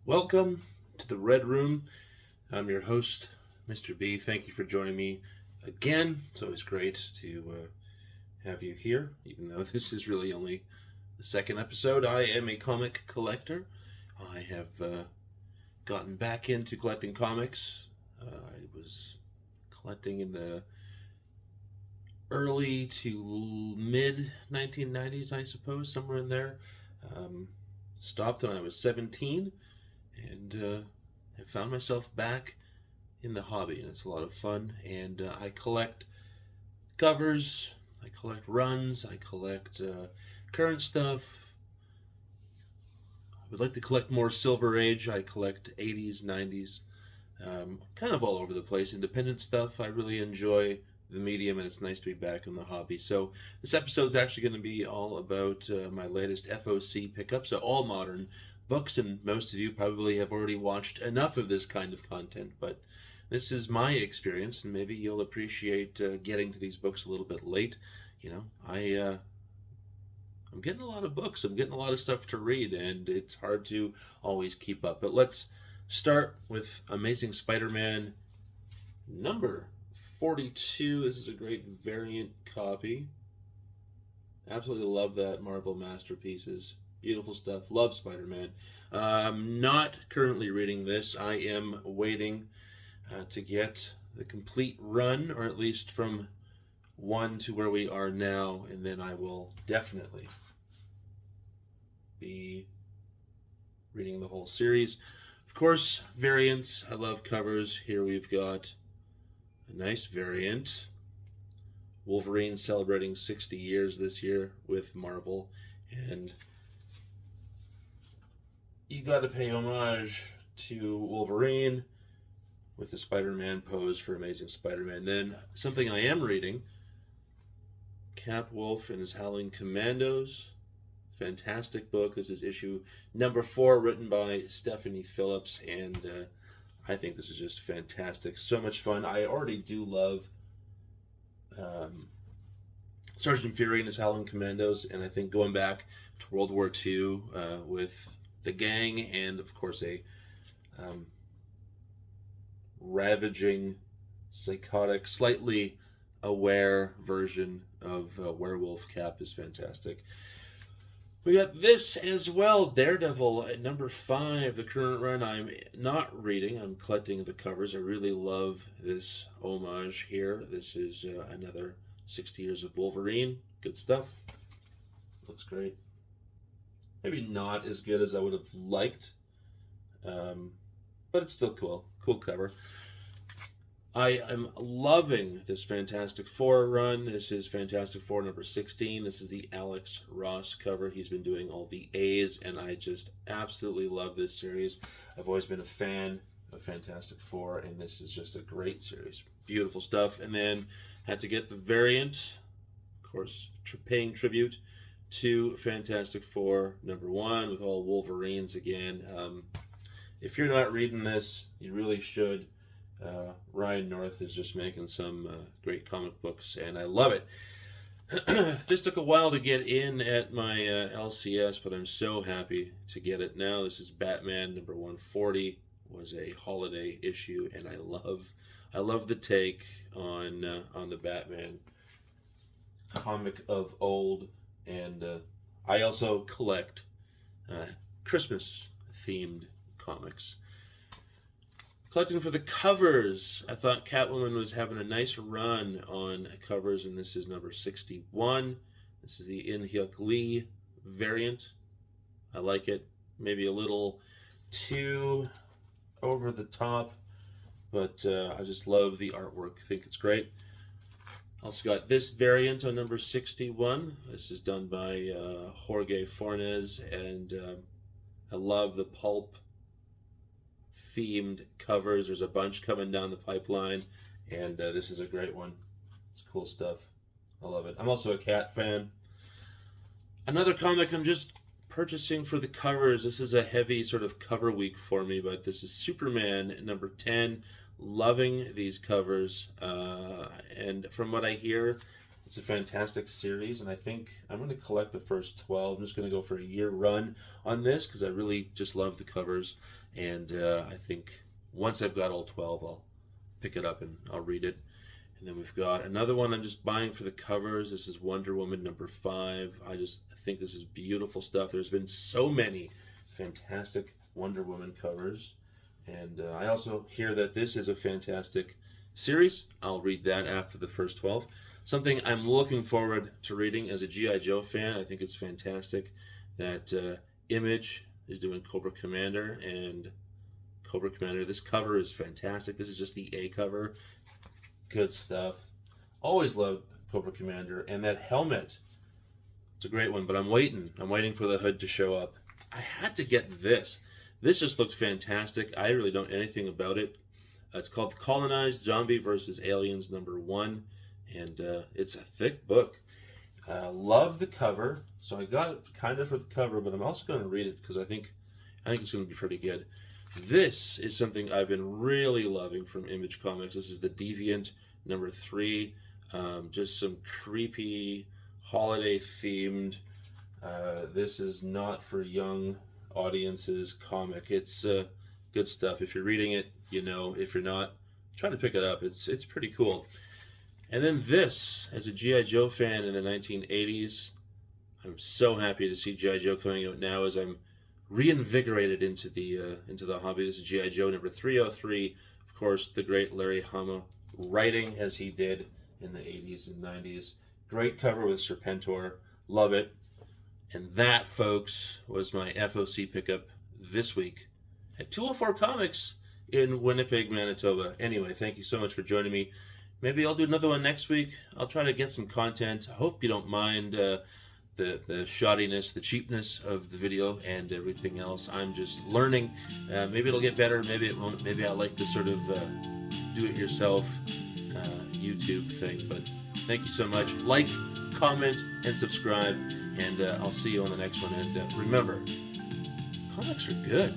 Welcome to the Red Room. I'm your host, Mr. B. Thank you for joining me again. It's always great to have you here, even though this is really only the second episode. I am a comic collector. I have gotten back into collecting comics. I was collecting in the early to mid 1990s, I suppose, somewhere in there. Um, Stopped when I was 17 and I found myself back in the hobby, and it's a lot of fun. And I collect covers, I collect runs, I collect current stuff. I would like to collect more Silver Age. I collect 80s, 90s, kind of all over the place. Independent stuff. I really enjoy the medium, and it's nice to be back in the hobby. So this episode is actually going to be all about my latest FOC pickup. So all modern books, and most of you probably have already watched enough of this kind of content, but this is my experience, and maybe you'll appreciate getting to these books a little bit late. You know, I'm getting a lot of books. I'm getting a lot of stuff to read, and it's hard to always keep up. But let's start with Amazing Spider-Man number 42. This is a great variant copy. Absolutely love that Marvel Masterpieces. Beautiful stuff. Love Spider-Man. Not currently reading this. I am waiting to get the complete run, or at least from one to where we are now, and then I will definitely be reading the whole series. Of course, variants. I love covers. Here we've got a nice variant. Wolverine celebrating 60 years this year with Marvel, and you got to pay homage to Wolverine with the Spider-Man pose for Amazing Spider-Man. Then something I am reading, Cap Wolf and his Howling Commandos. Fantastic book. This is issue number 4, written by Stephanie Phillips, and I think this is just fantastic. So much fun. I already do love Sergeant Fury and his Howling Commandos, and I think going back to World War II with the gang, and of course a ravaging, psychotic, slightly aware version of Werewolf Cap is fantastic. We got this as well, Daredevil at number 5, the current run. I'm not reading, I'm collecting the covers. I really love this homage here. This is another 60 years of Wolverine. Good stuff. Looks great. Maybe not as good as I would have liked, but it's still cool. Cool cover. I am loving this Fantastic Four run. This is Fantastic Four number 16. This is the Alex Ross cover. He's been doing all the A's, and I just absolutely love this series. I've always been a fan of Fantastic Four, and this is just a great series. Beautiful stuff. And then had to get the variant, of course, paying tribute to Fantastic Four number 1 with all Wolverines again. If you're not reading this, you really should. Ryan North is just making some great comic books, and I love it. This took a while to get in at my LCS, but I'm so happy to get it now. This is Batman number 140. Was a holiday issue, and I love the take on the Batman comic of old, and I also collect Christmas themed comics. Collecting for the covers. I thought Catwoman was having a nice run on covers, and this is number 61. This is the In-Hyuk Lee variant. I like it. Maybe a little too over the top, but I just love the artwork. I think it's great. Also got this variant on number 61. This is done by Jorge Fornes, and I love the pulp themed covers. There's a bunch coming down the pipeline, and this is a great one. It's cool stuff. I love it. I'm also a Cat fan. Another comic I'm just purchasing for the covers. This is a heavy sort of cover week for me, but this is Superman number 10. Loving these covers, and from what I hear, It's a fantastic series, and I think I'm going to collect the first 12. I'm just going to go for a year run on this because I really just love the covers, and I think once I've got all 12, I'll pick it up and I'll read it. And then we've got another one I'm just buying for the covers. This is Wonder Woman #5. I just think this is beautiful stuff. There's been so many fantastic Wonder Woman covers. And I also hear that this is a fantastic series. I'll read that after the first 12. Something I'm looking forward to reading as a G.I. Joe fan. I think it's fantastic that Image is doing Cobra Commander, and Cobra Commander, this cover is fantastic. This is just the A cover. Good stuff. Always loved Cobra Commander, and that helmet, it's a great one, but I'm waiting for the hood to show up. I had to get this. This just looks fantastic. I really don't know anything about it. It's called Colonized Zombie vs. Aliens #1, and it's a thick book. Love the cover, so I got it kind of for the cover, but I'm also going to read it because I think it's going to be pretty good. This is something I've been really loving from Image Comics. This is the Deviant #3. Just some creepy holiday-themed. This is not for young audiences comic. It's good stuff. If you're reading it, you know. If you're not, try to pick it up. It's pretty cool. And then this, as a G.I. Joe fan in the 1980s, I'm so happy to see G.I. Joe coming out now as I'm reinvigorated into the hobby. This is G.I. Joe #303. Of course, the great Larry Hama writing as he did in the 80s and 90s. Great cover with Serpentor. Love it. And that, folks, was my FOC pickup this week at 204 Comics in Winnipeg, Manitoba. Anyway, thank you so much for joining me. Maybe I'll do another one next week. I'll try to get some content. I hope you don't mind the shoddiness, the cheapness of the video and everything else. I'm just learning. Maybe it'll get better. Maybe it won't. Maybe I like the sort of do-it-yourself YouTube thing. But thank you so much. Like, comment, and subscribe. And I'll see you on the next one. And remember, comics are good.